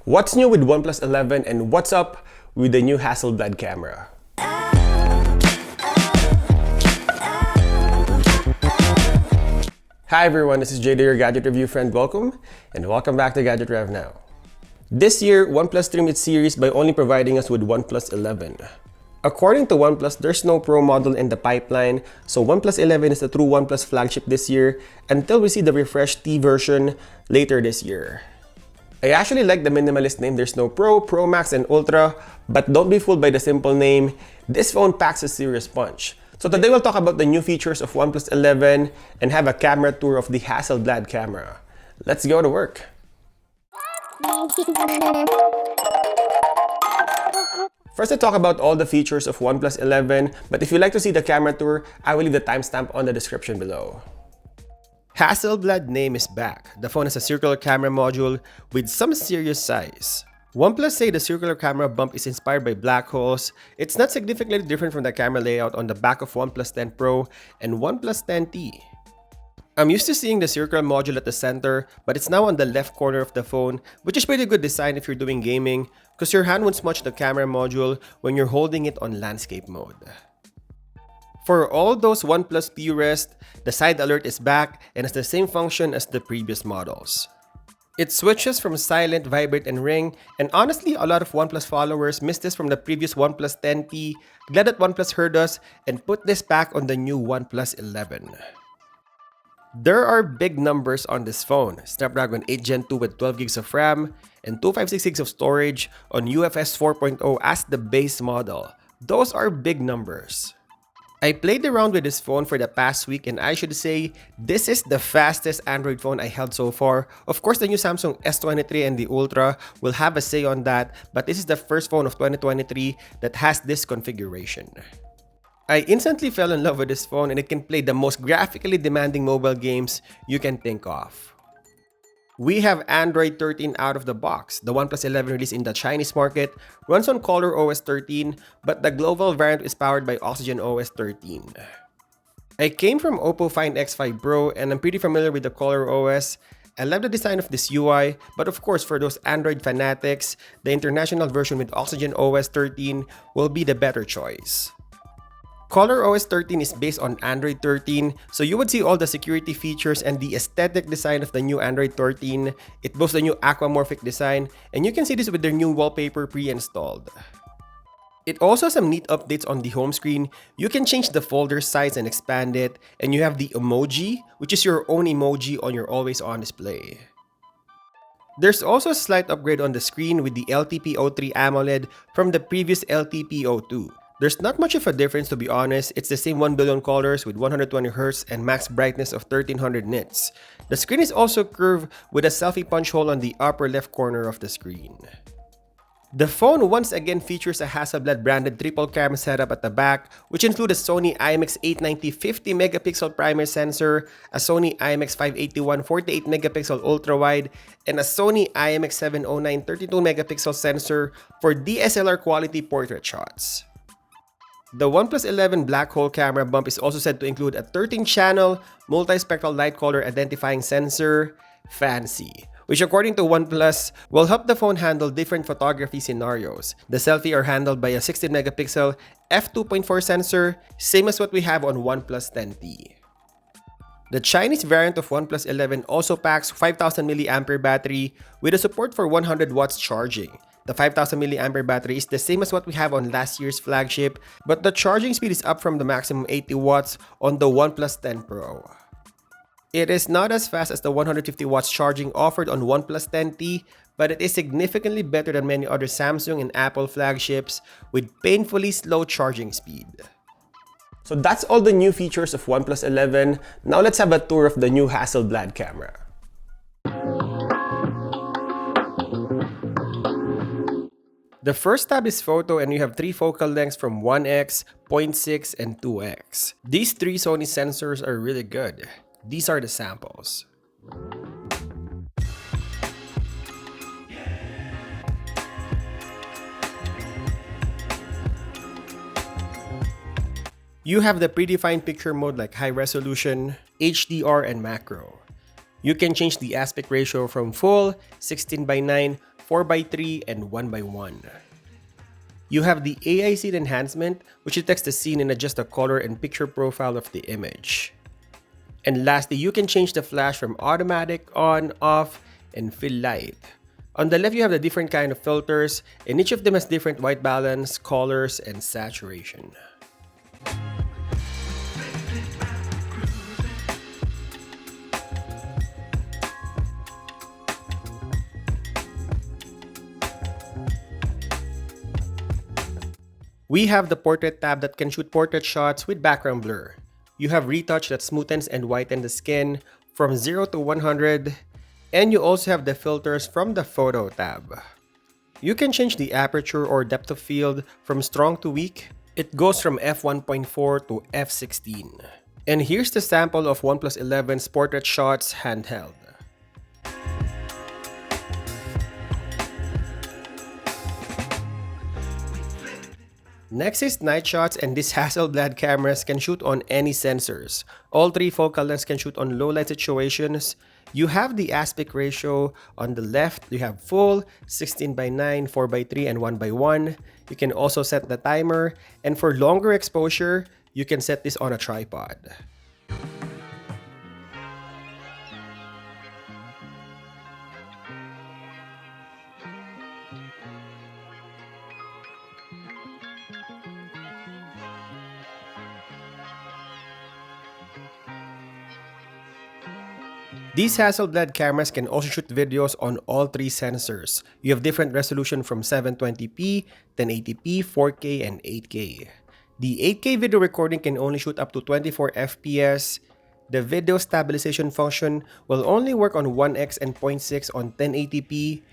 What's new with OnePlus 11 and what's up with the new Hasselblad camera? Hi everyone, this is JD, your gadget review friend. Welcome and welcome back to GadgetRevNow. This year, OnePlus trimmed its series by only providing us with OnePlus 11. According to OnePlus, there's no Pro model in the pipeline, so OnePlus 11 is the true OnePlus flagship this year until we see the refreshed T version later this year. I actually like the minimalist name. There's no Pro, Pro Max, and Ultra, but don't be fooled by the simple name. This phone packs a serious punch. So today we'll talk about the new features of OnePlus 11 and have a camera tour of the Hasselblad camera. Let's go to work. First, I talk about all the features of OnePlus 11, but if you'd like to see the camera tour, I will leave the timestamp on the description below. Hasselblad name is back. The phone has a circular camera module with some serious size. OnePlus say the circular camera bump is inspired by black holes. It's not significantly different from the camera layout on the back of OnePlus 10 Pro and OnePlus 10T. I'm used to seeing the circular module at the center, but it's now on the left corner of the phone, which is pretty good design if you're doing gaming, because your hand won't smudge the camera module when you're holding it on landscape mode. For all those OnePlus purists, the side alert is back and has the same function as the previous models. It switches from silent, vibrate, and ring, and honestly, a lot of OnePlus followers missed this from the previous OnePlus 10T. Glad that OnePlus heard us and put this back on the new OnePlus 11. There are big numbers on this phone. Snapdragon 8 Gen 2 with 12 gigs of RAM and 256 gigs of storage on UFS 4.0 as the base model. Those are big numbers. I played around with this phone for the past week and I should say, this is the fastest Android phone I held so far. Of course, the new Samsung S23 and the Ultra will have a say on that, but this is the first phone of 2023 that has this configuration. I instantly fell in love with this phone and it can play the most graphically demanding mobile games you can think of. We have Android 13 out of the box. The OnePlus 11 released in the Chinese market runs on ColorOS 13, but the global variant is powered by OxygenOS 13. I came from Oppo Find X5 Pro and I'm pretty familiar with the ColorOS. I love the design of this UI, but of course for those Android fanatics, the international version with OxygenOS 13 will be the better choice. ColorOS 13 is based on Android 13, so you would see all the security features and the aesthetic design of the new Android 13. It boasts the new aquamorphic design, and you can see this with their new wallpaper pre-installed. It also has some neat updates on the home screen. You can change the folder size and expand it, and you have the emoji, which is your own emoji on your always-on display. There's also a slight upgrade on the screen with the LTPO3 AMOLED from the previous LTPO2. There's not much of a difference, to be honest. It's the same 1 billion colors with 120Hz and max brightness of 1300 nits. The screen is also curved with a selfie punch hole on the upper left corner of the screen. The phone once again features a Hasselblad branded triple camera setup at the back, which include a Sony IMX890 50 megapixel primary sensor, a Sony IMX581 48 megapixel ultra wide, and a Sony IMX709 32 megapixel sensor for DSLR quality portrait shots. The OnePlus 11 black hole camera bump is also said to include a 13-channel multispectral light color identifying sensor, fancy, which according to OnePlus will help the phone handle different photography scenarios. The selfie are handled by a 16 megapixel f2.4 sensor, same as what we have on OnePlus 10T. The Chinese variant of OnePlus 11 also packs 5000 mAh battery with a support for 100 watts charging. The 5000 mAh battery is the same as what we have on last year's flagship, but the charging speed is up from the maximum 80 watts on the OnePlus 10 Pro. It is not as fast as the 150 watts charging offered on OnePlus 10T, but it is significantly better than many other Samsung and Apple flagships with painfully slow charging speed. So that's all the new features of OnePlus 11. Now let's have a tour of the new Hasselblad camera. The first tab is photo and you have 3 focal lengths from 1x, 0.6, and 2x. These 3 Sony sensors are really good. These are the samples. You have the predefined picture mode like high resolution, HDR, and macro. You can change the aspect ratio from full 16:9, 4x3, and 1x1. You have the AI scene enhancement, which detects the scene and adjusts the color and picture profile of the image. And lastly, you can change the flash from automatic, on, off, and fill light. On the left, you have the different kind of filters, and each of them has different white balance, colors, and saturation. We have the portrait tab that can shoot portrait shots with background blur. You have retouch that smoothens and whitens the skin from 0 to 100. And you also have the filters from the photo tab. You can change the aperture or depth of field from strong to weak. It goes from f1.4 to f16. And here's the sample of OnePlus 11's portrait shots handheld. Next is night shots, and these Hasselblad cameras can shoot on any sensors. All three focal lengths can shoot on low light situations. You have the aspect ratio. On the left, you have full, 16:9, 4:3, and 1:1. You can also set the timer, and for longer exposure, you can set this on a tripod. These Hasselblad cameras can also shoot videos on all three sensors. You have different resolution from 720p, 1080p, 4K, and 8K. The 8K video recording can only shoot up to 24 FPS. The video stabilization function will only work on 1x and 0.6 on 1080p.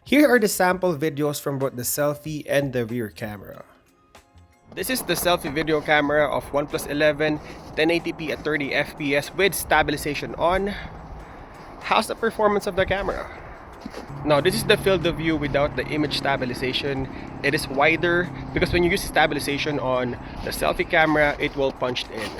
Here are the sample videos from both the selfie and the rear camera. This is the selfie video camera of OnePlus 11, 1080p at 30 FPS with stabilization on. How's the performance of the camera? Now, this is the field of view without the image stabilization. It is wider because when you use stabilization on the selfie camera, it will punch in.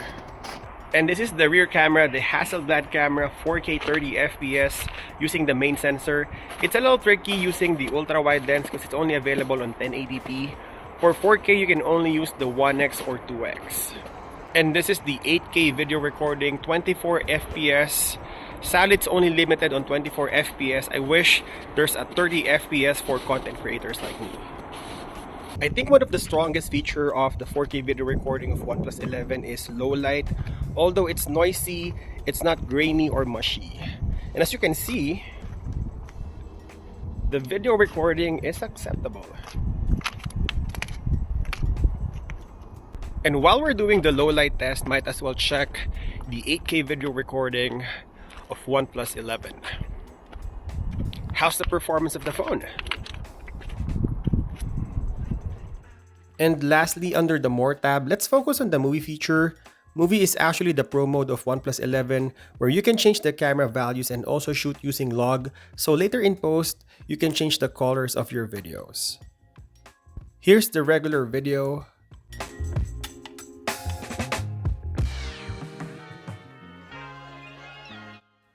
And this is the rear camera, the Hasselblad camera, 4K 30 FPS using the main sensor. It's a little tricky using the ultra wide lens because it's only available on 1080p. For 4K, you can only use the 1x or 2x. And this is the 8K video recording, 24 FPS. Sadly, it's only limited on 24 FPS. I wish there's a 30 FPS for content creators like me. I think one of the strongest features of the 4K video recording of OnePlus 11 is low light. Although it's noisy, it's not grainy or mushy. And as you can see, the video recording is acceptable. And while we're doing the low light test, might as well check the 8K video recording of OnePlus 11. How's the performance of the phone? And lastly, under the More tab, let's focus on the movie feature. Movie is actually the pro mode of OnePlus 11 where you can change the camera values and also shoot using log. So later in post, you can change the colors of your videos. Here's the regular video.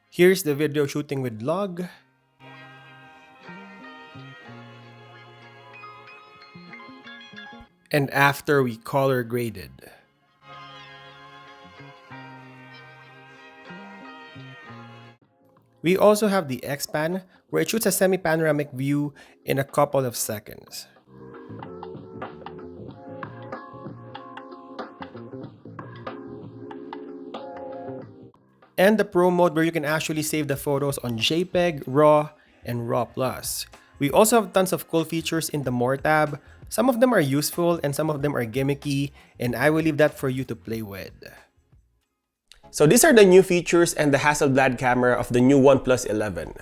Here's the video shooting with log. And after we color graded. We also have the X-Pan, where it shoots a semi-panoramic view in a couple of seconds. And the Pro mode, where you can actually save the photos on JPEG, RAW, and RAW+. We also have tons of cool features in the More tab. Some of them are useful and some of them are gimmicky, and I will leave that for you to play with. So these are the new features and the Hasselblad camera of the new OnePlus 11.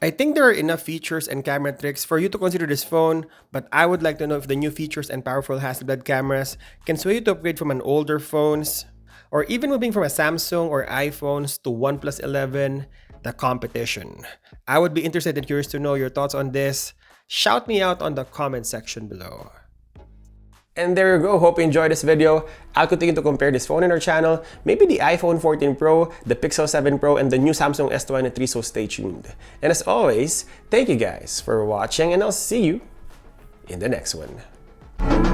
I think there are enough features and camera tricks for you to consider this phone, but I would like to know if the new features and powerful Hasselblad cameras can sway you to upgrade from an older phones, or even moving from a Samsung or iPhones to OnePlus 11, the competition. I would be interested and curious to know your thoughts on this. Shout me out on the comment section below. And there you go, hope you enjoyed this video. I'll continue to compare this phone in our channel, maybe the iPhone 14 Pro, the Pixel 7 Pro, and the new Samsung S23, so stay tuned. And as always, thank you guys for watching, and I'll see you in the next one.